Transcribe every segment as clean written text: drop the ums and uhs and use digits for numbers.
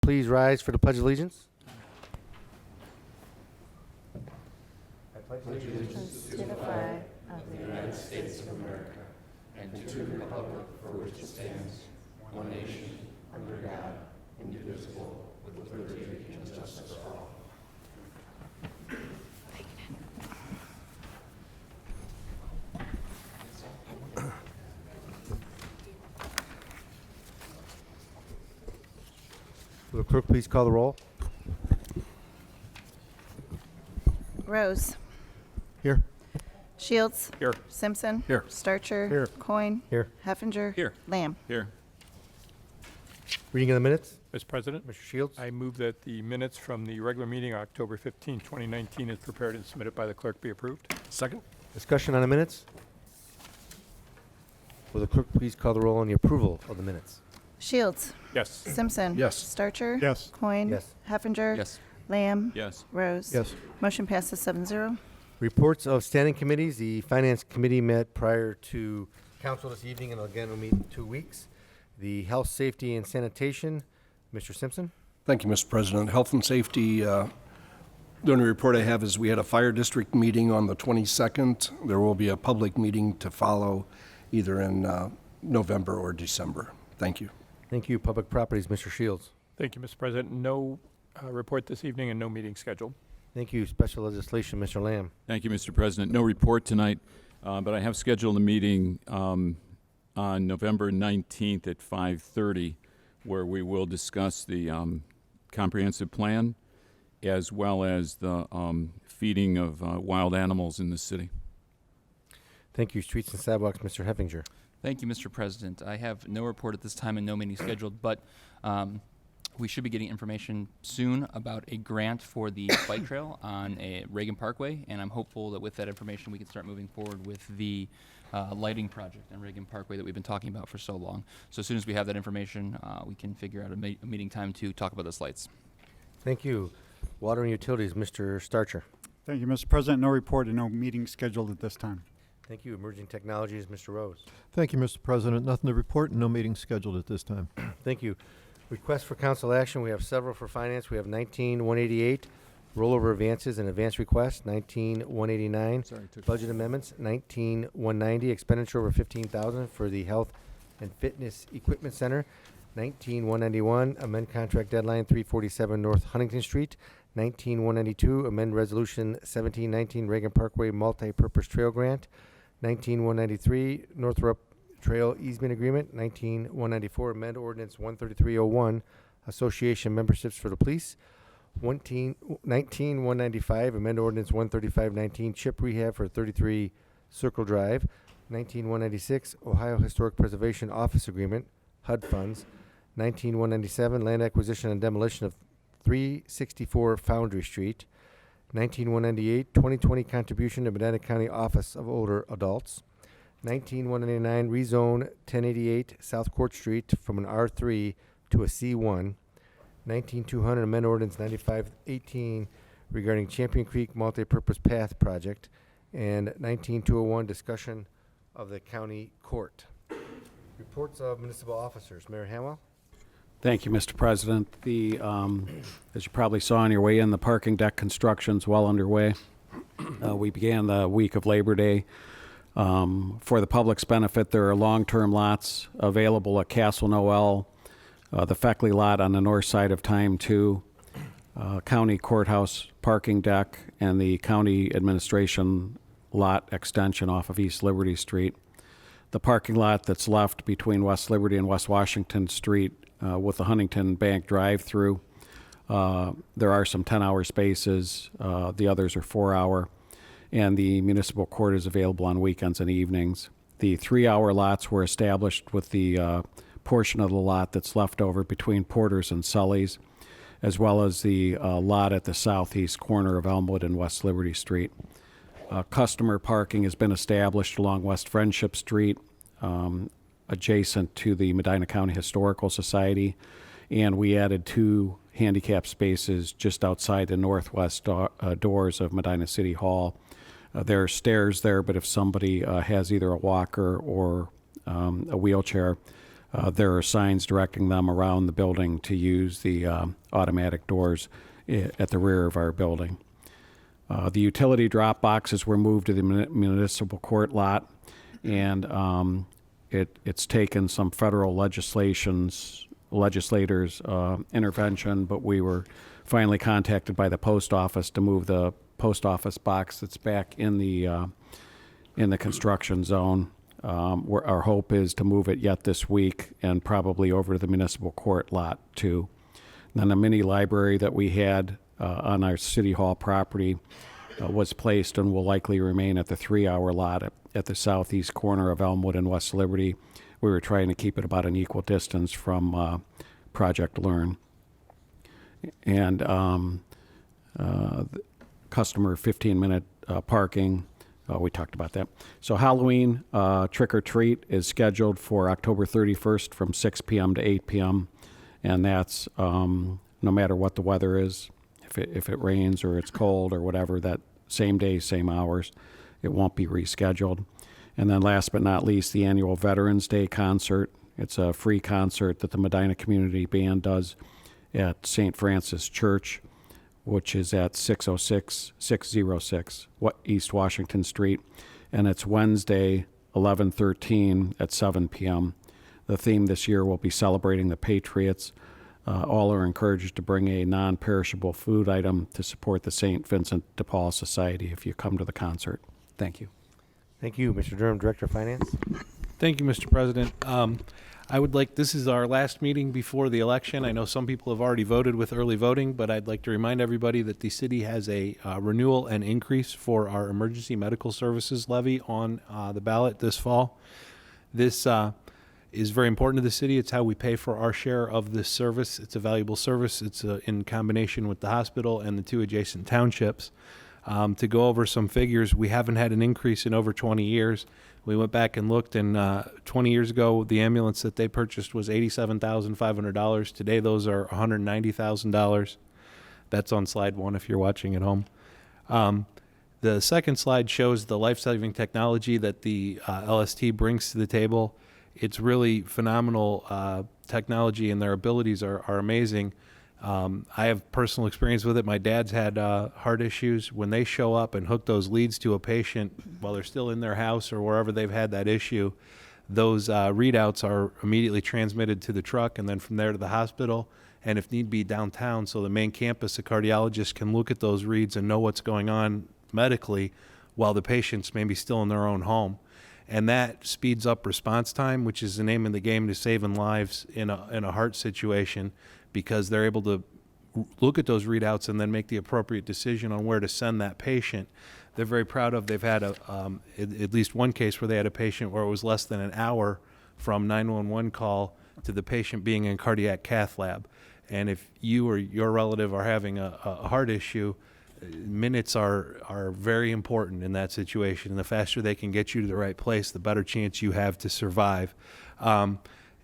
Please rise for the Pledge of Allegiance. Allegiance to the flag of the United States of America and to the republic for which it stands, one nation, under God, indivisible, with liberty and justice for all. Will the clerk please call the roll? Rose. Here. Shields. Here. Simpson. Here. Starcher. Here. Coin. Here. Heffinger. Here. Lamb. Here. Reading of the minutes. Mr. President, Mr. Shields. I move that the minutes from the regular meeting October 15, 2019 as prepared and submitted by the clerk be approved. Second? Discussion on the minutes. Will the clerk please call the roll on the approval of the minutes? Shields. Yes. Simpson. Yes. Starcher. Yes. Coin. Yes. Heffinger. Yes. Lamb. Yes. Rose. Yes. Motion passes 7-0. Reports of standing committees. The Finance Committee met prior to council this evening and again will meet in 2 weeks. The Health, Safety, and Sanitation, Mr. Simpson. Thank you, Mr. President. Health and safety, the only report I have is we had a fire district meeting on the 22nd. There will be a public meeting to follow either in November or December. Thank you. Thank you. Public Properties, Mr. Shields. Thank you, Mr. President. No report this evening and no meeting scheduled. Thank you. Special Legislation, Mr. Lamb. Thank you, Mr. President. No report tonight, but I have scheduled a meeting on November 19th at 5:30 where we will discuss the comprehensive plan as well as the feeding of wild animals in the city. Thank you. Streets and Sidewalks, Mr. Heffinger. Thank you, Mr. President. I have no report at this time and no meeting scheduled, but we should be getting information soon about a grant for the bike trail on a Reagan Parkway, and I'm hopeful that with that information we can start moving forward with the lighting project on Reagan Parkway that we've been talking about for so long. So as soon as we have that information, we can figure out a meeting time to talk about those lights. Thank you. Water and Utilities, Mr. Starcher. Thank you, Mr. President. No report and no meeting scheduled at this time. Thank you. Emerging Technologies, Mr. Rose. Thank you, Mr. President. Nothing to report and no meeting scheduled at this time. Thank you. Requests for council action. We have several for finance. We have 19-188, rollover advances and advance requests. 19-189, Sorry, took budget amendments. 19-190, expenditure over $15,000 for the Health and Fitness Equipment Center. 19-191, amend contract deadline 347 North Huntington Street. 19-192, amend resolution 1719 Reagan Parkway multi-purpose trail grant. 19-193, Northrop Trail easement agreement. 19-194, amend ordinance 13301, association memberships for the police. 19-195, amend ordinance 13519, chip rehab for 33 Circle Drive. 19-196, Ohio Historic Preservation Office agreement, HUD funds. 19-197, land acquisition and demolition of 364 Foundry Street. 19-198, 2020 contribution to Medina County Office of Older Adults. 19-199, rezone 1088 South Court Street from an R3 to a C1. 19-200, amend ordinance 9518 regarding Champion Creek Multipurpose Path Project. And 19-201, discussion of the county court. Reports of municipal officers. Mayor Hamwell. Thank you, Mr. President. As you probably saw on your way in, the parking deck construction's well underway. We began the week of Labor Day. For the public's benefit, there are long-term lots available at Castle Noel, the Feckley lot on the north side of Time 2, County Courthouse parking deck, and the County Administration lot extension off of East Liberty Street. The parking lot that's left between West Liberty and West Washington Street with the Huntington Bank drive-through, there are some 10-hour spaces. The others are 4-hour. And the municipal court is available on weekends and evenings. The 3-hour lots were established with the portion of the lot that's left over between Porter's and Sully's, as well as the lot at the southeast corner of Elmwood and West Liberty Street. Customer parking has been established along West Friendship Street, adjacent to the Medina County Historical Society, and we added 2 handicap spaces just outside the northwest doors of Medina City Hall. There are stairs there, but if somebody has either a walker or a wheelchair, there are signs directing them around the building to use the automatic doors at the rear of our building. The utility drop boxes were moved to the municipal court lot, and it's taken some federal legislators' intervention, but we were finally contacted by the post office to move the post office box that's back in the construction zone. Our hope is to move it yet this week and probably over to the municipal court lot too. And then the mini library that we had on our city hall property was placed and will likely remain at the 3-hour lot at the southeast corner of Elmwood and West Liberty. We were trying to keep it about an equal distance from Project Learn. And customer 15-minute parking, we talked about that. So Halloween trick or treat is scheduled for October 31st from 6 p.m. to 8 p.m. And that's no matter what the weather is. If it rains or it's cold or whatever, that same day, same hours, it won't be rescheduled. And then last but not least, the annual Veterans Day concert. It's a free concert that the Medina Community Band does at St. Francis Church, which is at 606 East Washington Street. And it's Wednesday, 11/13 at 7 p.m. The theme this year will be celebrating the Patriots. All are encouraged to bring a non-perishable food item to support the St. Vincent de Paul Society if you come to the concert. Thank you. Thank you, Mr. Durham, Director of Finance. Thank you, Mr. President. This is our last meeting before the election. I know some people have already voted with early voting, but I'd like to remind everybody that the city has a renewal and increase for our emergency medical services levy on the ballot this fall. This is very important to the city. It's how we pay for our share of this service. It's a valuable service. It's in combination with the hospital and the 2 adjacent townships. To go over some figures, we haven't had an increase in over 20 years. We went back and looked, and 20 years ago, the ambulance that they purchased was $87,500. Today, those are $190,000. That's on slide 1 if you're watching at home. The second slide shows the life-saving technology that the LST brings to the table. It's really phenomenal technology, and their abilities are amazing. I have personal experience with it. My dad's had heart issues. When they show up and hook those leads to a patient while they're still in their house or wherever they've had that issue, those readouts are immediately transmitted to the truck and then from there to the hospital, and if need be downtown, so the main campus, the cardiologist can look at those reads and know what's going on medically while the patient's maybe still in their own home. And that speeds up response time, which is the name of the game to saving lives in a heart situation, because they're able to look at those readouts and then make the appropriate decision on where to send that patient. They're very proud of, they've had at least one case where they had a patient where it was less than an hour from 911 call to the patient being in cardiac cath lab. And if you or your relative are having a heart issue, minutes are very important in that situation. And the faster they can get you to the right place, the better chance you have to survive.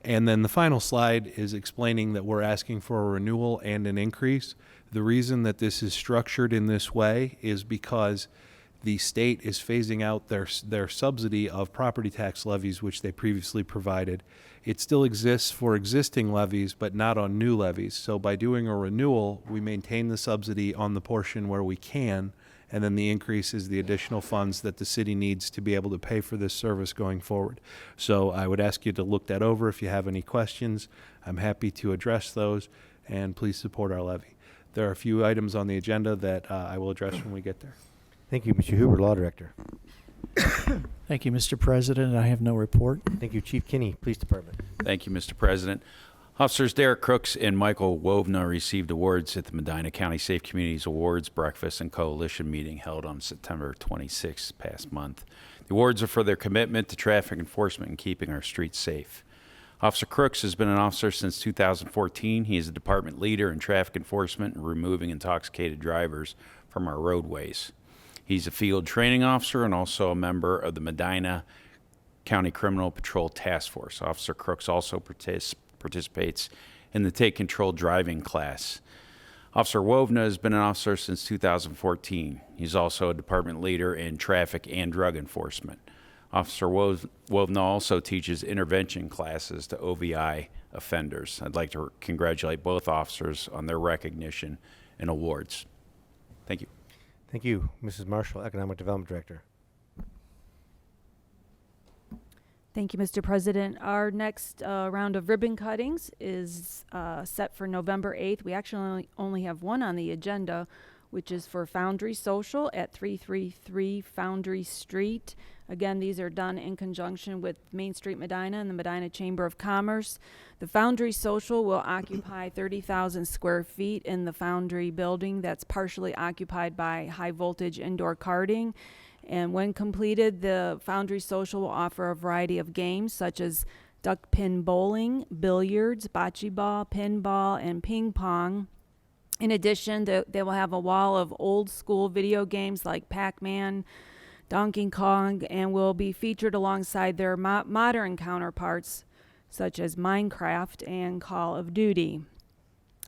And then the final slide is explaining that we're asking for a renewal and an increase. The reason that this is structured in this way is because the state is phasing out their subsidy of property tax levies, which they previously provided. It still exists for existing levies, but not on new levies. So by doing a renewal, we maintain the subsidy on the portion where we can, and then the increase is the additional funds that the city needs to be able to pay for this service going forward. So I would ask you to look that over. If you have any questions, I'm happy to address those, and please support our levy. There are a few items on the agenda that I will address when we get there. Thank you, Mr. Huber, Law Director. Thank you, Mr. President. I have no report. Thank you, Chief Kinney, Police Department. Thank you, Mr. President. Officers Derek Crooks and Michael Wovna received awards at the Medina County Safe Communities Awards Breakfast and Coalition meeting held on September 26th past month. The awards are for their commitment to traffic enforcement and keeping our streets safe. Officer Crooks has been an officer since 2014. He is a department leader in traffic enforcement and removing intoxicated drivers from our roadways. He's a field training officer and also a member of the Medina County Criminal Patrol Task Force. Officer Crooks also participates in the Take Control driving class. Officer Wovna has been an officer since 2014. He's also a department leader in traffic and drug enforcement. Officer Wovna also teaches intervention classes to OVI offenders. I'd like to congratulate both officers on their recognition and awards. Thank you. Thank you. Mrs. Marshall, Economic Development Director. Thank you, Mr. President. Our next round of ribbon cuttings is set for November 8th. We actually only have one on the agenda, which is for Foundry Social at 333 Foundry Street. Again, these are done in conjunction with Main Street Medina and the Medina Chamber of Commerce. The Foundry Social will occupy 30,000 square feet in the Foundry building that's partially occupied by high voltage indoor karting. And when completed, the Foundry Social will offer a variety of games such as duck pin bowling, billiards, bocce ball, pinball, and ping pong. In addition, they will have a wall of old school video games like Pac-Man, Donkey Kong, and will be featured alongside their modern counterparts such as Minecraft and Call of Duty.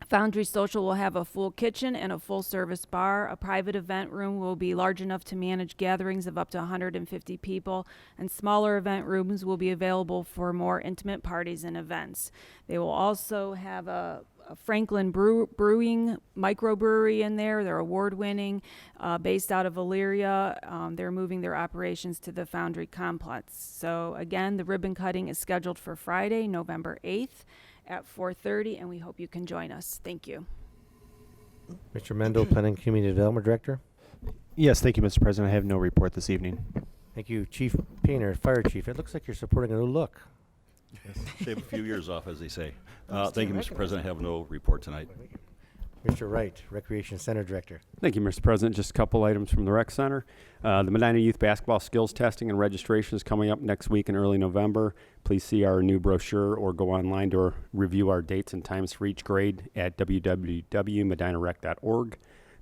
Foundry Social will have a full kitchen and a full-service bar. A private event room will be large enough to manage gatherings of up to 150 people, and smaller event rooms will be available for more intimate parties and events. They will also have a Franklin Brewing microbrewery in there. They're award-winning, based out of Elyria. They're moving their operations to the Foundry complex. So again, the ribbon cutting is scheduled for Friday, November 8th at 4:30, and we hope you can join us. Thank you. Mr. Mendel, Planning Community Development Director. Yes, thank you, Mr. President. I have no report this evening. Thank you. Chief Painter, Fire Chief. It looks like you're supporting a new look. Shave a few years off, as they say. Thank you, Mr. President. I have no report tonight. Mr. Wright, Recreation Center Director. Thank you, Mr. President. Just a couple items from the Rec Center. The Medina Youth Basketball Skills Testing and Registration is coming up next week in early November. Please see our new brochure or go online to review our dates and times for each grade at www.medinarec.org.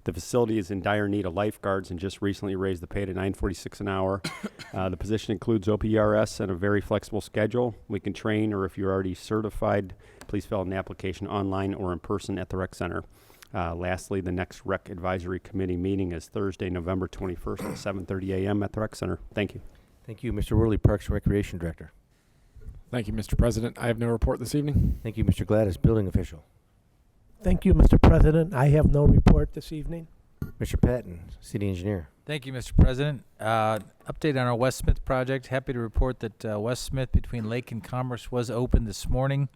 The facility is in dire need of lifeguards and just recently raised the pay to $9.46 an hour. The position includes OPRS and a very flexible schedule. We can train, or if you're already certified, please fill out an application online or in person at the Rec Center. Lastly, the next Rec Advisory Committee meeting is Thursday, November 21st at 7:30 a.m. at the Rec Center. Thank you. Thank you. Mr. Worley, Parks and Recreation Director. Thank you, Mr. President. I have no report this evening. Thank you. Mr. Gladys, Building Official. Thank you, Mr. President. I have no report this evening. Mr. Patton, City Engineer. Thank you, Mr. President. Update on our West Smith project. Happy to report that West Smith between Lake and Commerce was open this morning,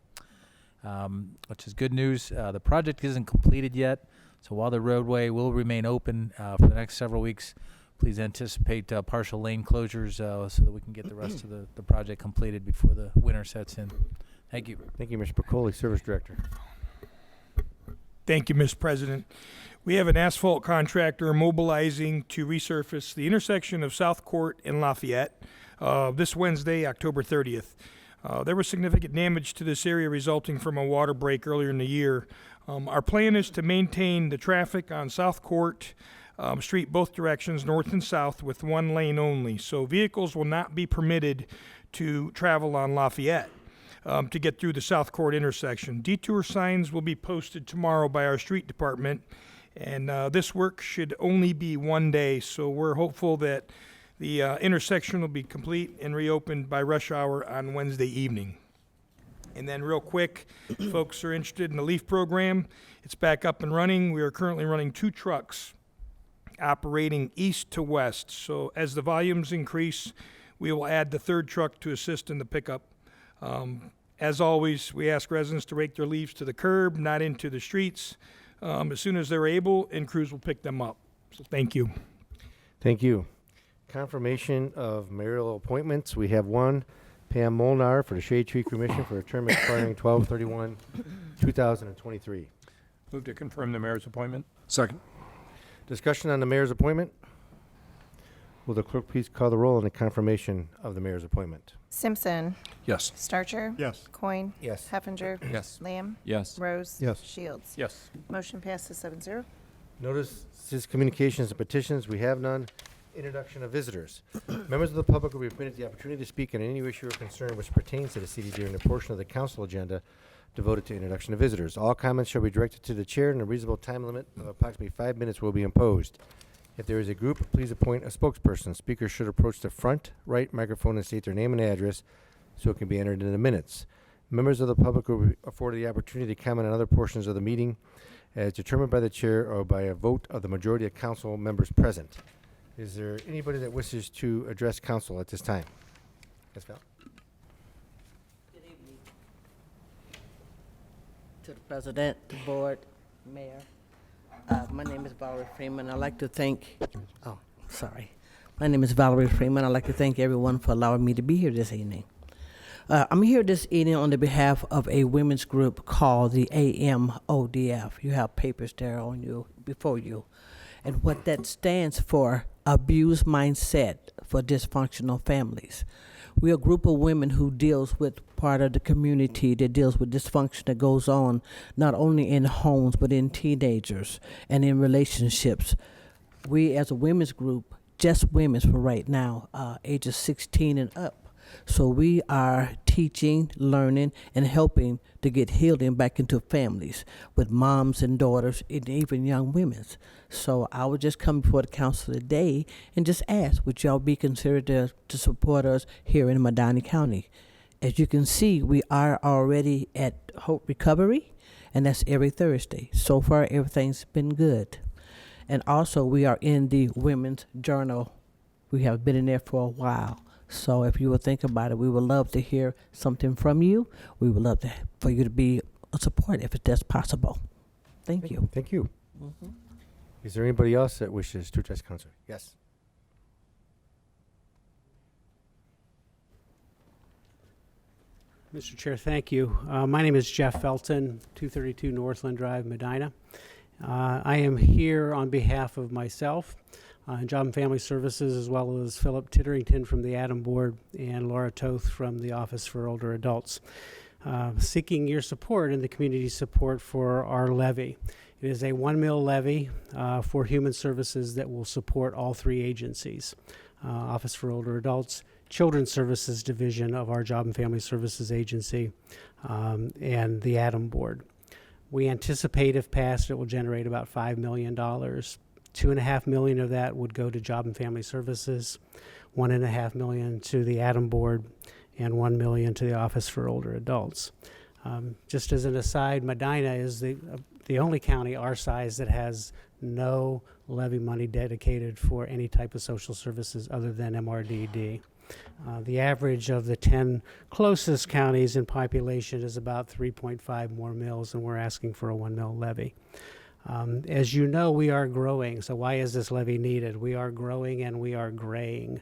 which is good news. The project isn't completed yet, so while the roadway will remain open for the next several weeks, please anticipate partial lane closures so that we can get the rest of the project completed before the winter sets in. Thank you. Thank you, Mr. Piccoli, Service Director. Thank you, Mr. President. We have an asphalt contractor mobilizing to resurface the intersection of South Court and Lafayette this Wednesday, October 30th. There was significant damage to this area resulting from a water break earlier in the year. Our plan is to maintain the traffic on South Court Street both directions, north and south, with one lane only. So vehicles will not be permitted to travel on Lafayette to get through the South Court intersection. Detour signs will be posted tomorrow by our street department, and this work should only be one day, so we're hopeful that the intersection will be complete and reopened by rush hour on Wednesday evening. And then real quick, folks are interested in the LEAF program. It's back up and running. We are currently running 2 trucks operating east to west. So as the volumes increase, we will add the 3rd truck to assist in the pickup. As always, we ask residents to rake their leaves to the curb, not into the streets, as soon as they're able, and crews will pick them up. So thank you. Thank you. Confirmation of mayoral appointments. We have one, Pam Molnar for the Shade Tree Commission for a term expiring 12/31/2023. Move to confirm the mayor's appointment. Second. Discussion on the mayor's appointment. Will the clerk please call the roll on the confirmation of the mayor's appointment? Simpson. Yes. Starcher. Yes. Coin. Yes. Heffinger. Yes. Lamb. Yes. Rose. Yes. Shields. Yes. Motion passes 7-0. Notices, communications, and petitions. We have none. Introduction of visitors. Members of the public will be permitted the opportunity to speak on any issue or concern which pertains to the city during the portion of the council agenda devoted to introduction of visitors. All comments shall be directed to the chair, and a reasonable time limit of approximately 5 minutes will be imposed. If there is a group, please appoint a spokesperson. Speakers should approach the front right microphone and state their name and address so it can be entered in the minutes. Members of the public will be afforded the opportunity to comment on other portions of the meeting as determined by the chair or by a vote of the majority of council members present. Is there anybody that wishes to address council at this time? Yes, Val? Good evening. To the President, the board, Mayor. My name is Valerie Freeman. I'd like to thank, My name is Valerie Freeman. I'd like to thank everyone for allowing me to be here this evening. I'm here this evening on the behalf of a women's group called the AMODF. You have papers there on you, before you. And what that stands for, Abuse Mindset for Dysfunctional Families. We're a group of women who deals with part of the community that deals with dysfunction that goes on not only in homes but in teenagers and in relationships. We as a women's group, just women's for right now, ages 16 and up. So we are teaching, learning, and helping to get healing back into families with moms and daughters and even young women. So I would just come before the council today and just ask, would y'all be considered to support us here in Medina County? As you can see, we are already at Hope Recovery, and that's every Thursday. So far, everything's been good. And also, we are in the Women's Journal. We have been in there for a while. So if you would think about it, we would love to hear something from you. We would love for you to be a support if that's possible. Thank you. Thank you. Mm-hmm. Is there anybody else that wishes to address council? Yes. Mr. Chair, thank you. My name is Jeff Felton, 232 Northland Drive, Medina. I am here on behalf of myself and Job and Family Services, as well as Philip Titterington from the Adam Board and Laura Toth from the Office for Older Adults, seeking your support and the community support for our levy. It is a 1 mil levy for human services that will support all three agencies, Office for Older Adults, Children's Services Division of our Job and Family Services Agency, and the Adam Board. We anticipate, if passed, it will generate about $5 million. $2.5 million of that would go to Job and Family Services, $1.5 million to the Adam Board, and $1 million to the Office for Older Adults. Just as an aside, Medina is the only county our size that has no levy money dedicated for any type of social services other than MRDD. The average of the 10 closest counties in population is about 3.5 more mills, and we're asking for a 1 mil levy. As you know, we are growing. So why is this levy needed? We are growing and we are graying.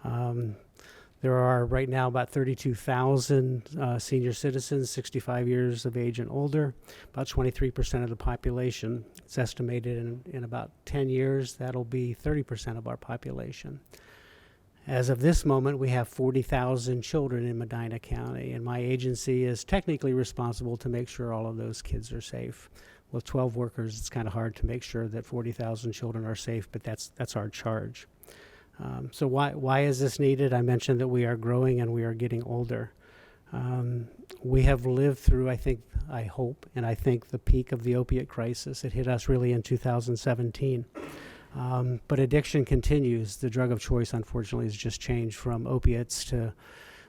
There are right now about 32,000 senior citizens, 65 years of age and older, about 23% of the population. It's estimated in about 10 years, that'll be 30% of our population. As of this moment, we have 40,000 children in Medina County, and my agency is technically responsible to make sure all of those kids are safe. With 12 workers, it's kind of hard to make sure that 40,000 children are safe, but that's our charge. So why is this needed? I mentioned that we are growing and we are getting older. We have lived through, I hope, and I think the peak of the opiate crisis. It hit us really in 2017. But addiction continues. The drug of choice, unfortunately, has just changed from opiates to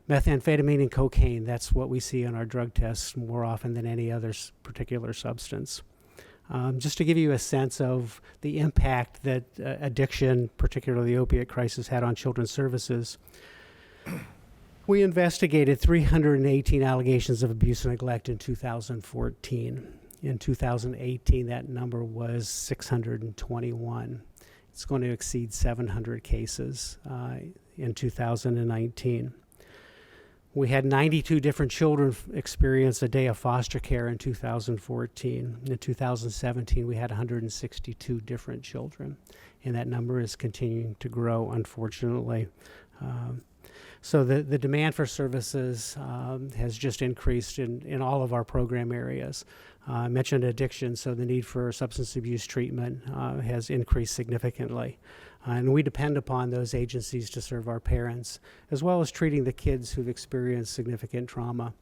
methamphetamine and cocaine. That's what we see in our drug tests more often than any other particular substance. Just to give you a sense of the impact that addiction, particularly the opiate crisis, had on children's services, we investigated 318 allegations of abuse and neglect in 2014. In 2018, that number was 621. It's going to exceed 700 cases in 2019. We had 92 different children experience a day of foster care in 2014. In 2017, we had 162 different children, and that number is continuing to grow, unfortunately. So the demand for services has just increased in all of our program areas. I mentioned addiction, so the need for substance abuse treatment has increased significantly. And we depend upon those agencies to serve our parents, as well as treating the kids who've experienced significant trauma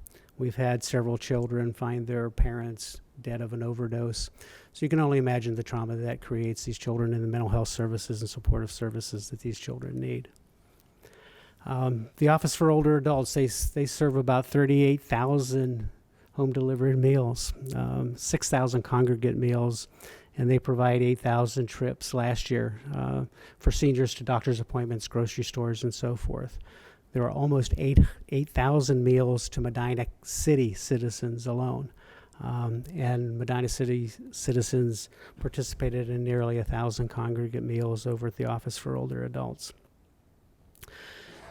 We've had several children find their parents dead of an overdose. So you can only imagine the trauma that creates these children and the mental health services and supportive services that these children need. The Office for Older Adults, they serve about 38,000 home delivered meals, 6,000 congregate meals, and they provide 8,000 trips last year for seniors to doctor's appointments, grocery stores, and so forth. There are almost 8,000 meals to Medina City citizens alone. And Medina City citizens participated in nearly 1,000 congregate meals over at the Office for Older Adults.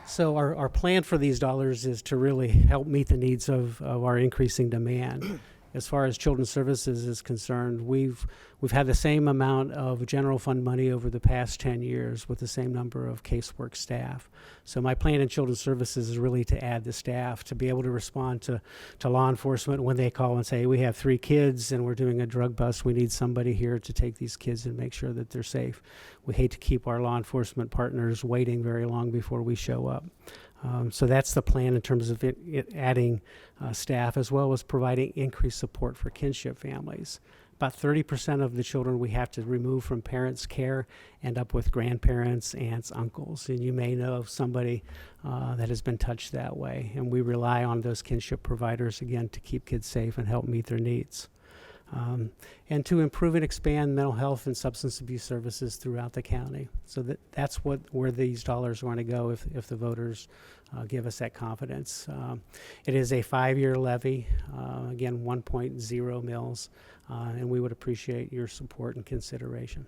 So our plan for these dollars is to really help meet the needs of our increasing demand. As far as Children's Services is concerned, we've had the same amount of general fund money over the past 10 years with the same number of casework staff. So my plan in Children's Services is really to add the staff to be able to respond to law enforcement when they call and say, we have 3 kids and we're doing a drug bust. We need somebody here to take these kids and make sure that they're safe. We hate to keep our law enforcement partners waiting very long before we show up. So that's the plan in terms of adding staff, as well as providing increased support for kinship families. About 30% of the children we have to remove from parents' care end up with grandparents, aunts, uncles. And you may know of somebody that has been touched that way. And we rely on those kinship providers, again, to keep kids safe and help meet their needs. And to improve and expand mental health and substance abuse services throughout the county. So that's where these dollars are going to go if the voters give us that confidence. It is a 5-year levy, again, 1.0 mils, and we would appreciate your support and consideration.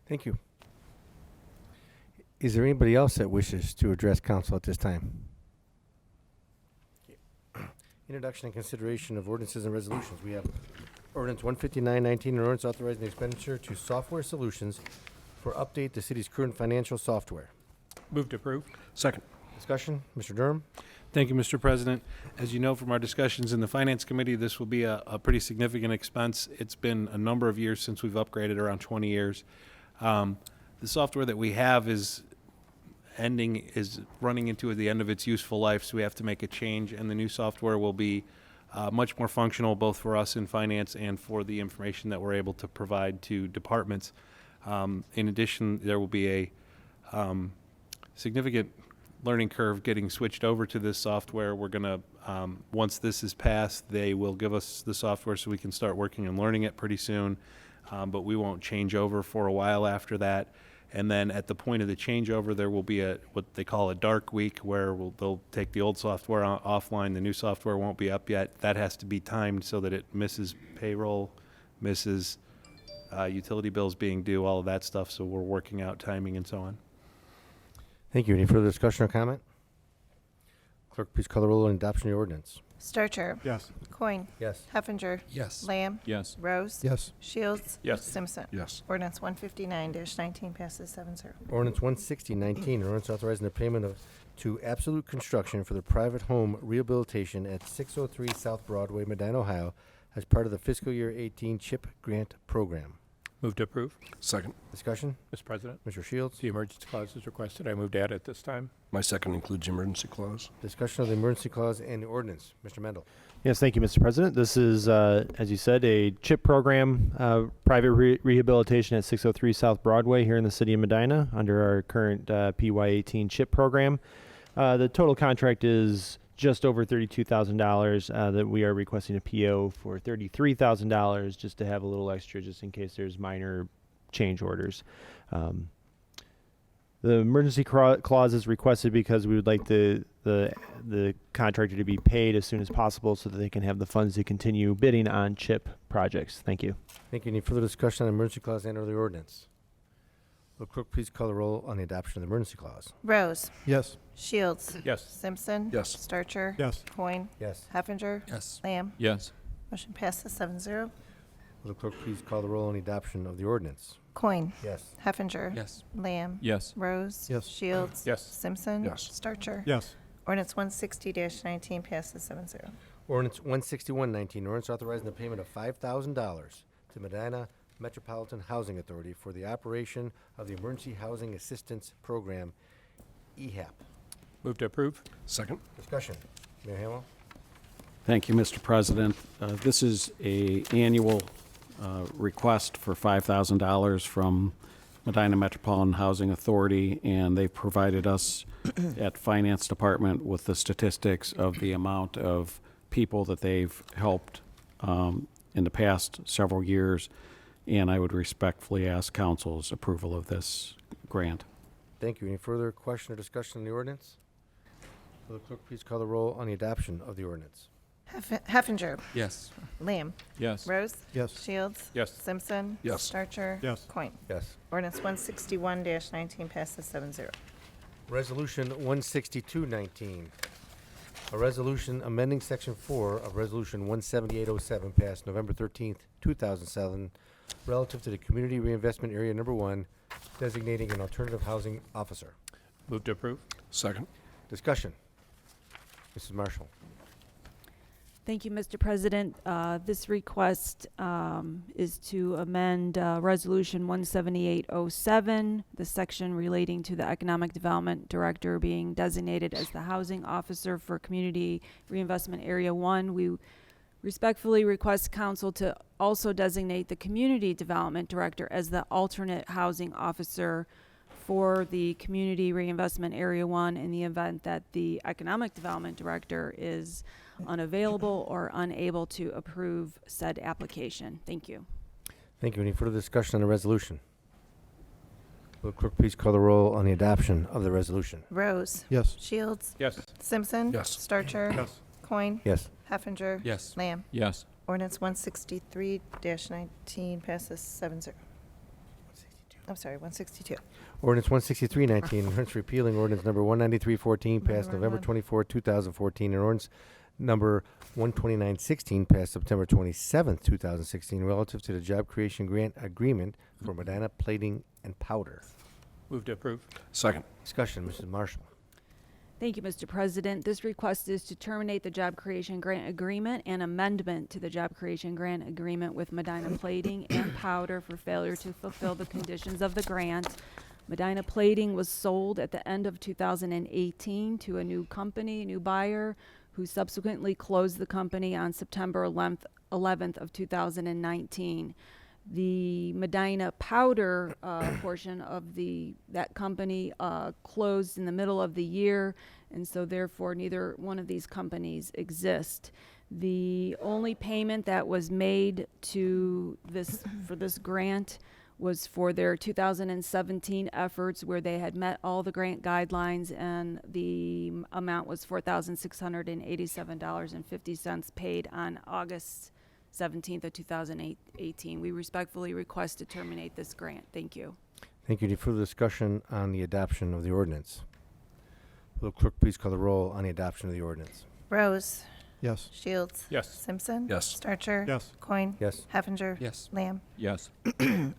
Thank you. Is there anybody else that wishes to address council at this time? Introduction and consideration of ordinances and resolutions. We have ordinance 15919, an ordinance authorizing the expenditure to software solutions for update the city's current financial software. Move to approve. Second. Discussion, Mr. Durham. Thank you, Mr. President. As you know from our discussions in the Finance Committee, this will be a pretty significant expense. It's been a number of years since we've upgraded, around 20 years. The software that we have is running into the end of its useful life, so we have to make a change, and the new software will be much more functional both for us in finance and for the information that we're able to provide to departments. In addition, there will be a significant learning curve getting switched over to this software. We're going to, once this is passed, they will give us the software so we can start working and learning it pretty soon, but we won't change over for a while after that. And then at the point of the changeover, there will be what they call a dark week, where they'll take the old software offline. The new software won't be up yet. That has to be timed so that it misses payroll, misses utility bills being due, all of that stuff. So we're working out timing and so on. Thank you. Any further discussion or comment? Clerk, please call the roll on adoption of the ordinance. Starcher. Yes. Coin. Yes. Heffinger. Yes. Lamb. Yes. Rose. Yes. Shields. Yes. Simpson. Yes. Ordinance 159-19 passes 7-0. Ordinance 16019, an ordinance authorizing the payment to Absolute Construction for the private home rehabilitation at 603 South Broadway, Medina, Ohio, as part of the fiscal year 18 CHIP grant program. Move to approve. Second. Discussion? Mr. President, Mr. Shields? the emergency clause is requested. I move to add it this time. My second includes the emergency clause. Discussion of the emergency clause and the ordinance. Mr. Mendel. Yes, thank you, Mr. President. This is, as you said, a CHIP program, private rehabilitation at 603 South Broadway here in the city of Medina under our current PY18 CHIP program. The total contract is just over $32,000 that we are requesting a PO for $33,000 just to have a little extra just in case there's minor change orders. The emergency clause is requested because we would like the contractor to be paid as soon as possible so that they can have the funds to continue bidding on CHIP projects. Thank you. Thank you. Any further discussion on the emergency clause and or the ordinance? Will clerk please call the roll on the adoption of the emergency clause? Rose. Yes. Shields. Yes. Simpson. Yes. Starcher. Yes. Coin. Yes. Heffinger. Yes. Lamb. Yes. Motion passes 7-0. Will the clerk please call the roll on the adoption of the ordinance? Coin. Yes. Heffinger. Yes. Lamb. Yes. Rose. Yes. Shields. Yes. Simpson. Yes. Starcher. Yes. Ordinance 160-19 passes 7-0. Ordinance 16119, ordinance authorizing the payment of $5,000 to Medina Metropolitan Housing Authority for the operation of the Emergency Housing Assistance Program, EHAP. Move to approve. Second. Discussion. Mayor Hamwell? Thank you, Mr. President. This is a annual request for $5,000 from Medina Metropolitan Housing Authority, and they've provided us at Finance Department with the statistics of the amount of people that they've helped in the past several years, and I would respectfully ask council's approval of this grant. Thank you. Any further question or discussion on the ordinance? Will the clerk please call the roll on the adoption of the ordinance? Heffinger. Yes. Lamb. Yes. Rose. Yes. Shields. Yes. Simpson. Yes. Starcher. Yes. Coin. Yes. Ordinance 161-19 passes 7-0. Resolution 16219. A resolution amending Section 4 of Resolution 17807 passed November 13th, 2007, relative to the Community Reinvestment Area Number 1, designating an alternative housing officer. Move to approve. Second. Discussion. Mrs. Marshall. Thank you, Mr. President. This request is to amend Resolution 17807, the section relating to the Economic Development Director being designated as the housing officer for Community Reinvestment Area 1. We respectfully request council to also designate the Community Development Director as the alternate housing officer for the Community Reinvestment Area 1 in the event that the Economic Development Director is unavailable or unable to approve said application. Thank you. Thank you. Any further discussion on the resolution? Will the clerk please call the roll on the adoption of the resolution? Rose. Yes. Shields. Yes. Simpson. Yes. Starcher. Yes. Coin. Yes. Heffinger. Yes. Lamb. Yes. Ordinance 163-19 passes 7-0. I'm sorry, 162. Ordinance 16319, ordinance repealing ordinance number 19314 passed Wrong November one. 24, 2014, and ordinance number 12916 passed September 27, 2016, relative to the job creation grant agreement for Medina Plating and Powder. Move to approve. Second. Discussion, Mrs. Marshall. Thank you, Mr. President. This request is to terminate the job creation grant agreement and amendment to the job creation grant agreement with Medina Plating and Powder for failure to fulfill the conditions of the grant. Medina Plating was sold at the end of 2018 to a new company, a new buyer, who subsequently closed the company on September 11th of 2019. The Medina Powder portion of that company closed in the middle of the year, and so therefore neither one of these companies exist. The only payment that was made to for this grant was for their 2017 efforts, where they had met all the grant guidelines, and the amount was $4,687.50 paid on August 17th of 2018. We respectfully request to terminate this grant. Thank you. Thank you. Any further discussion on the adoption of the ordinance? Will the clerk please call the roll on the adoption of the ordinance? Rose. Yes. Shields. Yes. Simpson. Yes. Starcher. Yes. Coin. Yes. Heffinger. Yes. Lamb. Yes.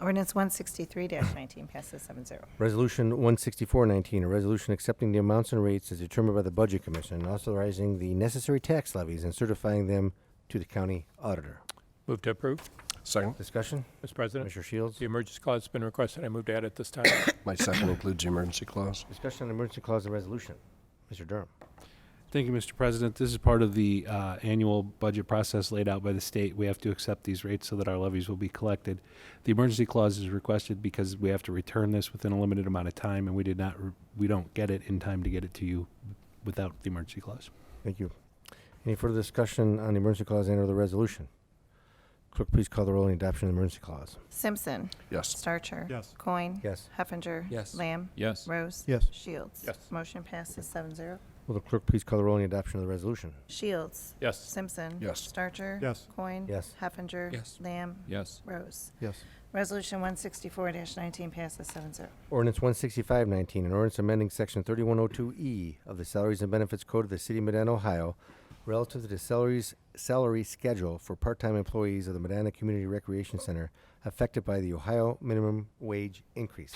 Ordinance 163-19 passes 7-0. Resolution 16419, a resolution accepting the amounts and rates as determined by the Budget Commission, and authorizing the necessary tax levies and certifying them to the county auditor. Move to approve. Second. Discussion? Mr. President, Commissioner Shields? the emergency clause has been requested. I move to add it this time. My second includes the emergency clause. Discussion on the emergency clause of resolution. Mr. Durham. Thank you, Mr. President. This is part of the annual budget process laid out by the state. We have to accept these rates so that our levies will be collected. The emergency clause is requested because we have to return this within a limited amount of time, and we don't get it in time to get it to you without the emergency clause. Thank you. Any further discussion on the emergency clause and or the resolution? Clerk, please call the roll on the adoption of the emergency clause. Simpson. Yes. Starcher. Yes. Coin. Yes. Heffinger. Yes. Lamb. Yes. Rose. Yes. Shields. Yes. Motion passes 7-0. Will the clerk please call the roll on the adoption of the resolution? Shields. Yes. Simpson. Yes. Starcher. Yes. Coin. Yes. Heffinger. Yes. Lamb. Yes. Rose. Yes. Resolution 164-19 passes 7-0. Ordinance 16519, an ordinance amending section 3102E of the Salaries and Benefits Code of the City of Medina, Ohio, relative to the salary schedule for part-time employees of the Medina Community Recreation Center affected by the Ohio minimum wage increase.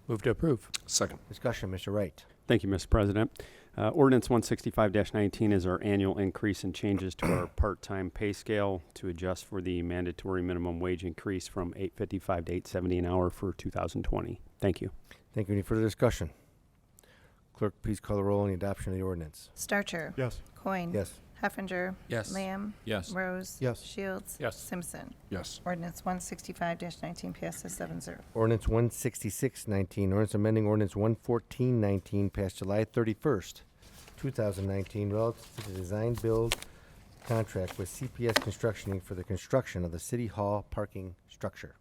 Move to approve. Second. Discussion, Mr. Wright. Thank you, Mr. President. Ordinance 165-19 is our annual increase and changes to our part-time pay scale to adjust for the mandatory minimum wage increase from $8.55 to $8.70 an hour for 2020. Thank you. Thank you. Any further discussion? Clerk, please call the roll on the adoption of the ordinance. Starcher. Yes. Coin. Yes. Heffinger. Yes. Lamb. Yes. Rose. Yes. Shields. Yes. Simpson. Yes. Ordinance 165-19 passes 7-0. Ordinance 166-19, ordinance amending ordinance 114-19 passed July 31st, 2019, relative to the design build contract with CPS Construction Inc. for the construction of the City Hall parking structure.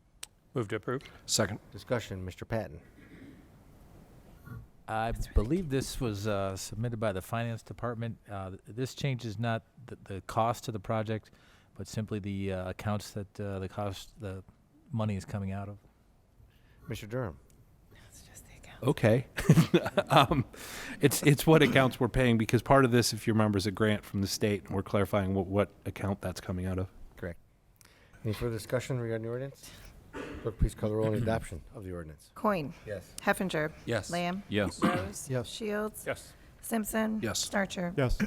Move to approve. Second. Discussion, Mr. Patton. I believe this was submitted by the Finance Department. This changes not the cost to the project, but simply the accounts that the money is coming out of. Mr. Durham. Okay. It's what accounts we're paying, because part of this, if you remember, is a grant from the state, and we're clarifying what account that's coming out of. Correct. Any further discussion regarding the ordinance? Clerk, please call the roll on the adoption of the ordinance. Coin. Yes. Heffinger. Yes. Lamb. Yes. Rose. Yes. Shields. Yes. Simpson. Yes. Starcher. Yes.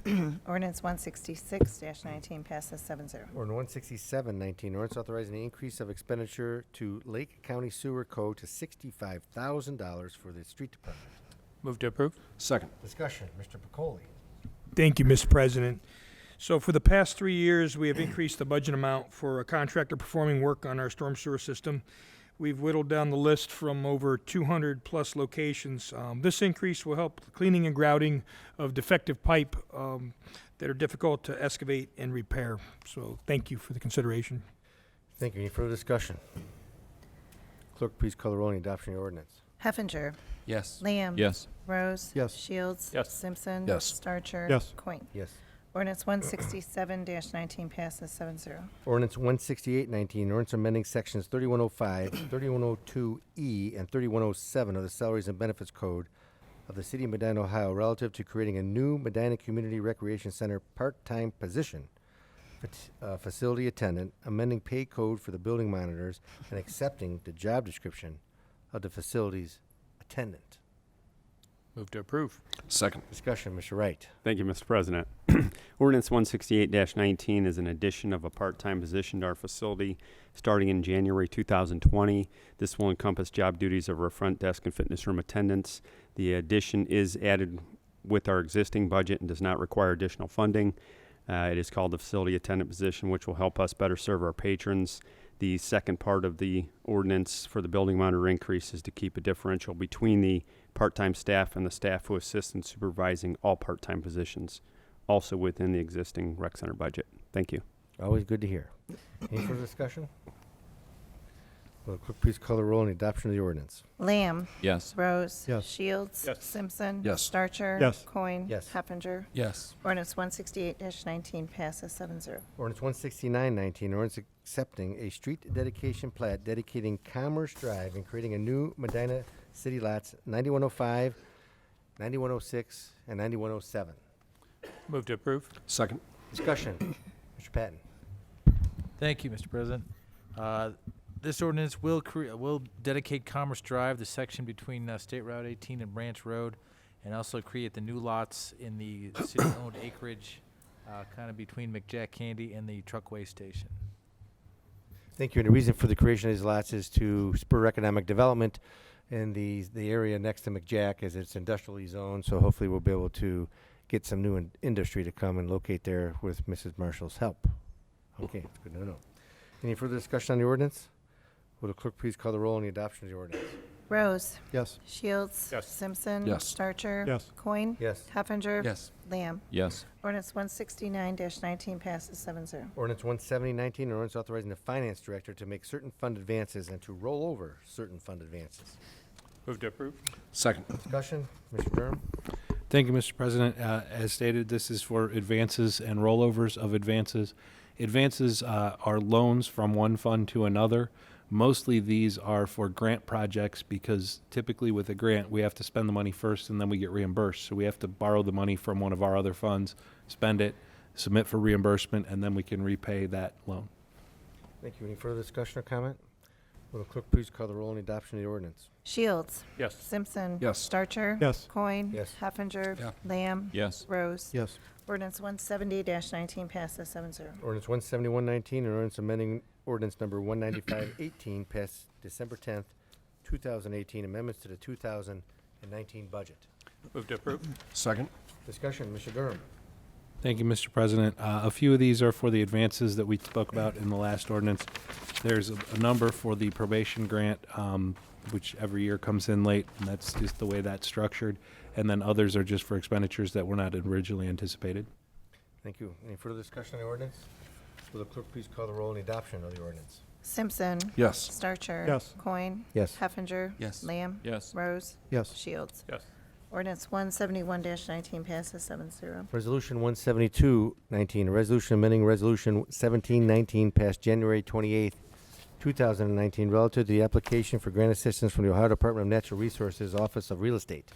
Ordinance 166-19 passes 7-0. Ordinance 167-19, ordinance authorizing the increase of expenditure to Lake County Sewer Code to $65,000 for the street department. Move to approve. Second. Discussion, Mr. Pacoli. Thank you, Mr. President. So for the past 3 years, we have increased the budget amount for a contractor performing work on our storm sewer system. We've whittled down the list from over 200 plus locations. This increase will help cleaning and grouting of defective pipe that are difficult to excavate and repair. So thank you for the consideration. Thank you. Any further discussion? Clerk, please call the roll on the adoption of the ordinance. Heffinger. Yes. Lamb. Yes. Rose. Yes. Shields. Yes. Simpson. Yes. Starcher. Yes. Coin. Yes. Ordinance 167-19 passes 7-0. Ordinance 168-19, ordinance amending sections 3105, 3102E, and 3107 of the Salaries and Benefits Code of the City of Medina, Ohio, relative to creating a new Medina Community Recreation Center part-time position, facility attendant, amending pay code for the building monitors, and accepting the job description of the facilities attendant. Move to approve. Second. Discussion, Mr. Wright. Thank you, Mr. President. Ordinance 168-19 is an addition of a part-time position to our facility starting in January 2020. This will encompass job duties of our front desk and fitness room attendants. The addition is added with our existing budget and does not require additional funding. It is called the facility attendant position, which will help us better serve our patrons. The second part of the ordinance for the building monitor increase is to keep a differential between the part-time staff and the staff who assist in supervising all part-time positions, also within the existing rec center budget. Thank you. Always good to hear. Any further discussion? Will the clerk please call the roll on the adoption of the ordinance? Lamb. Yes. Rose. Yes. Shields. Yes. Simpson. Yes. Starcher. Yes. Coin. Yes. Heffinger. Yes. Ordinance 168-19 passes 7-0. Ordinance 169-19, ordinance accepting a street dedication plat dedicating Commerce Drive and creating a new Medina City lots 9105, 9106, and 9107. Move to approve. Second. Discussion. Mr. Patton. Thank you, Mr. President. This ordinance will dedicate Commerce Drive, the section between State Route 18 and Branch Road, and also create the new lots in the city-owned acreage, kind of between McJack Candy and the truckway station. Thank you. And the reason for the creation of these lots is to spur economic development in the area next to McJack, as it's industrially zoned. So hopefully we'll be able to get some new industry to come and locate there with Mrs. Marshall's help. Okay, that's good to know. Any further discussion on the ordinance? Will the clerk please call the roll on the adoption of the ordinance? Rose. Yes. Shields. Yes. Simpson. Yes. Starcher. Yes. Coin. Yes. Heffinger. Yes. Lamb. Yes. Ordinance 169-19 passes 7-0. Ordinance 170-19, ordinance authorizing the finance director to make certain fund advances and to roll over certain fund advances. Move to approve. Second. Discussion, Mr. Durham. Thank you, Mr. President. As stated, this is for advances and rollovers of advances. Advances are loans from one fund to another. Mostly these are for grant projects because typically with a grant, we have to spend the money first and then we get reimbursed. So we have to borrow the money from one of our other funds, spend it, submit for reimbursement, and then we can repay that loan. Thank you. Any further discussion or comment? Will the clerk please call the roll on the adoption of the ordinance? Shields. Yes. Simpson. Yes. Starcher. Yes. Coin. Yes. Heffinger. Yeah. Lamb. Yes. Rose. Yes. Ordinance 170-19 passes 7-0. Ordinance 171-19, and ordinance amending ordinance number 195-18 passed December 10th, 2018, amendments to the 2019 budget. Move to approve. Second. Discussion, Mr. Durham. Thank you, Mr. President. A few of these are for the advances that we spoke about in the last ordinance. There's a number for the probation grant, which every year comes in late, and that's just the way that's structured. And then others are just for expenditures that were not originally anticipated. Thank you. Any further discussion on the ordinance? Will the clerk please call the roll on the adoption of the ordinance? Simpson. Yes. Starcher. Yes. Coin. Yes. Heffinger. Yes. Lamb. Yes. Rose. Yes. Shields. Yes. Ordinance 171-19 passes 7-0. Resolution 172-19, a resolution amending Resolution 1719 passed January 28th, 2019, relative to the application for grant assistance from the Ohio Department of Natural Resources Office of Real Estate.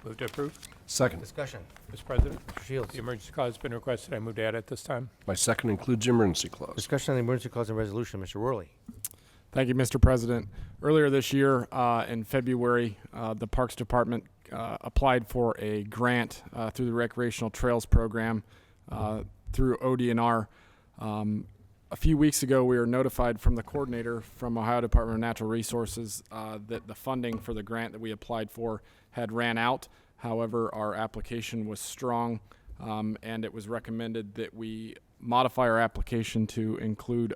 Move to approve. Second. Discussion. Mr. President, Mr. Shields. the emergency clause has been requested. I move to add it this time. My second includes the emergency clause. Discussion on the emergency clause and resolution. Mr. Worley. Thank you, Mr. President. Earlier this year, in February, the Parks Department applied for a grant through the Recreational Trails Program through ODNR. A few weeks ago, we were notified from the coordinator from Ohio Department of Natural Resources that the funding for the grant that we applied for had ran out. However, our application was strong, and it was recommended that we modify our application to include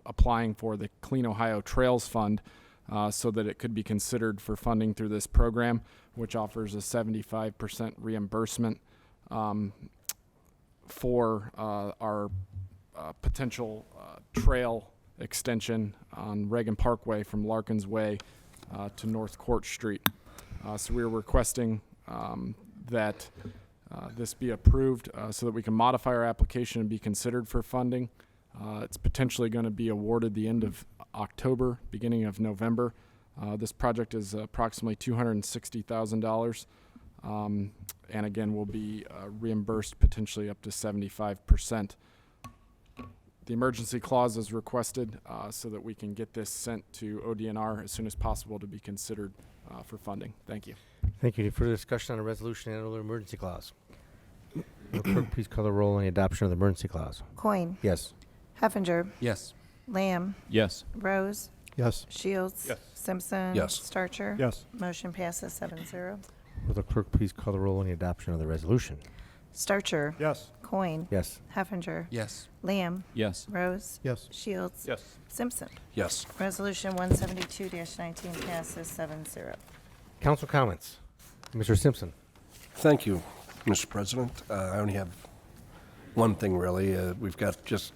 applying for the Clean Ohio Trails Fund so that it could be considered for funding through this program, which offers a 75% reimbursement for our potential trail extension on Reagan Parkway from Larkins Way to North Court Street. So we are requesting that this be approved so that we can modify our application and be considered for funding. It's potentially going to be awarded the end of October, beginning of November. This project is approximately $260,000, and again will be reimbursed potentially up to 75%. The emergency clause is requested so that we can get this sent to ODNR as soon as possible to be considered for funding. Thank you. Thank you. Any further discussion on the resolution and the emergency clause? Will the clerk please call the roll on the adoption of the emergency clause? Coin. Yes. Heffinger. Yes. Lamb. Yes. Rose. Yes. Shields. Yes. Simpson. Yes. Starcher. Yes. Motion passes 7-0. Will the clerk please call the roll on the adoption of the resolution? Starcher. Yes. Coin. Yes. Heffinger. Yes. Lamb. Yes. Rose. Yes. Shields. Yes. Simpson. Yes. Resolution 172-19 passes 7-0. Council comments. Mr. Simpson. Thank you, Mr. President. I only have one thing, really. We've got just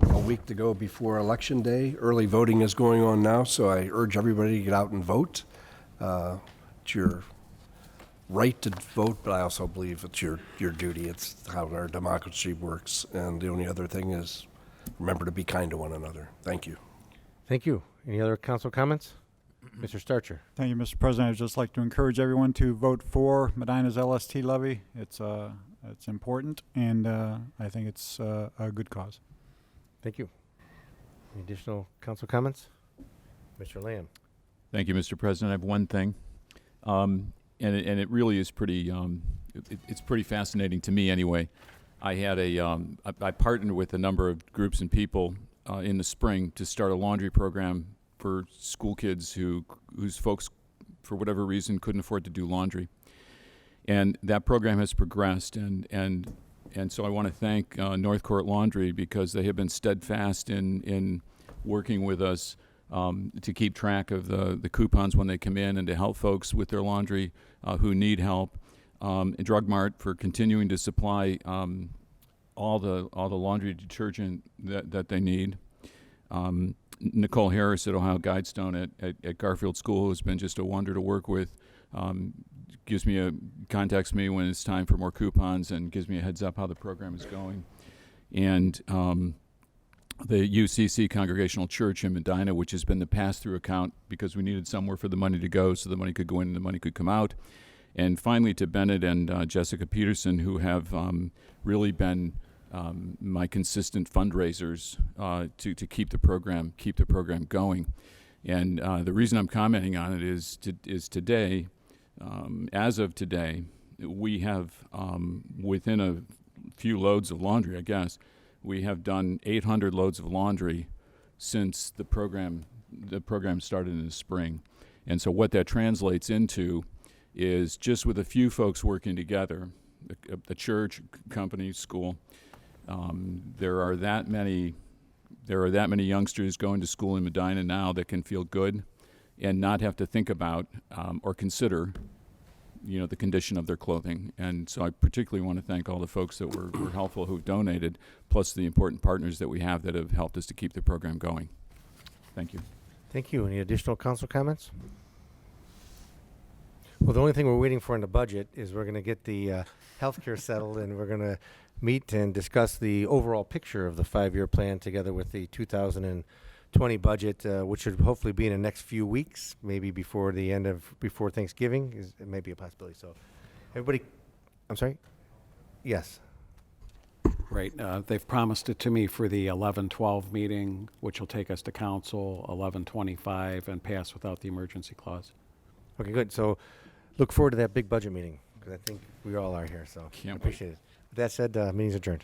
a week to go before Election Day. Early voting is going on now, so I urge everybody to get out and vote. It's your right to vote, but I also believe it's your duty. It's how our democracy works. And the only other thing is remember to be kind to one another. Thank you. Thank you. Any other council comments? Mr. Starcher. Thank you, Mr. President. I'd just like to encourage everyone to vote for Medina's LST levy. It's important, and I think it's a good cause. Thank you. Any additional council comments? Mr. Lamb. Thank you, Mr. President. I have one thing, and it really is pretty. It's pretty fascinating to me, anyway. I had I partnered with a number of groups and people in the spring to start a laundry program for school kids whose folks, for whatever reason, couldn't afford to do laundry, and that program has progressed. And so I want to thank North Court Laundry because they have been steadfast in working with us to keep track of the coupons when they come in and to help folks with their laundry who need help. And Drug Mart for continuing to supply all the laundry detergent that they need. Nicole Harris at Ohio Guidestone at Garfield School has been just a wonder to work with. Contacts me when it's time for more coupons and gives me a heads up how the program is going. And the UCC Congregational Church in Medina, which has been the pass-through account because we needed somewhere for the money to go so the money could go in and the money could come out. And finally to Bennett and Jessica Peterson, who have really been my consistent fundraisers to keep the program going. And the reason I'm commenting on it is today, as of today, we have within a few loads of laundry, I guess, we have done 800 loads of laundry since the program started in the spring. And so what that translates into is just with a few folks working together, the church, company, school. There are that many youngsters going to school in Medina now that can feel good and not have to think about or consider, the condition of their clothing. And so I particularly want to thank all the folks that were helpful who've donated, plus the important partners that we have that have helped us to keep the program going. Thank you. Thank you. Any additional council comments? Well, the only thing we're waiting for in the budget is we're going to get the healthcare settled, and we're going to meet and discuss the overall picture of the 5-year plan together with the 2020 budget, which should hopefully be in the next few weeks, maybe before Thanksgiving. It may be a possibility. So, everybody, I'm sorry? Yes. Right. They've promised it to me for the 11/12 meeting, which will take us to council 11/25 and pass without the emergency clause. Okay, good. So, look forward to that big budget meeting, because I think we all are here. So, Can't wait. appreciate it. With that said, meeting's adjourned.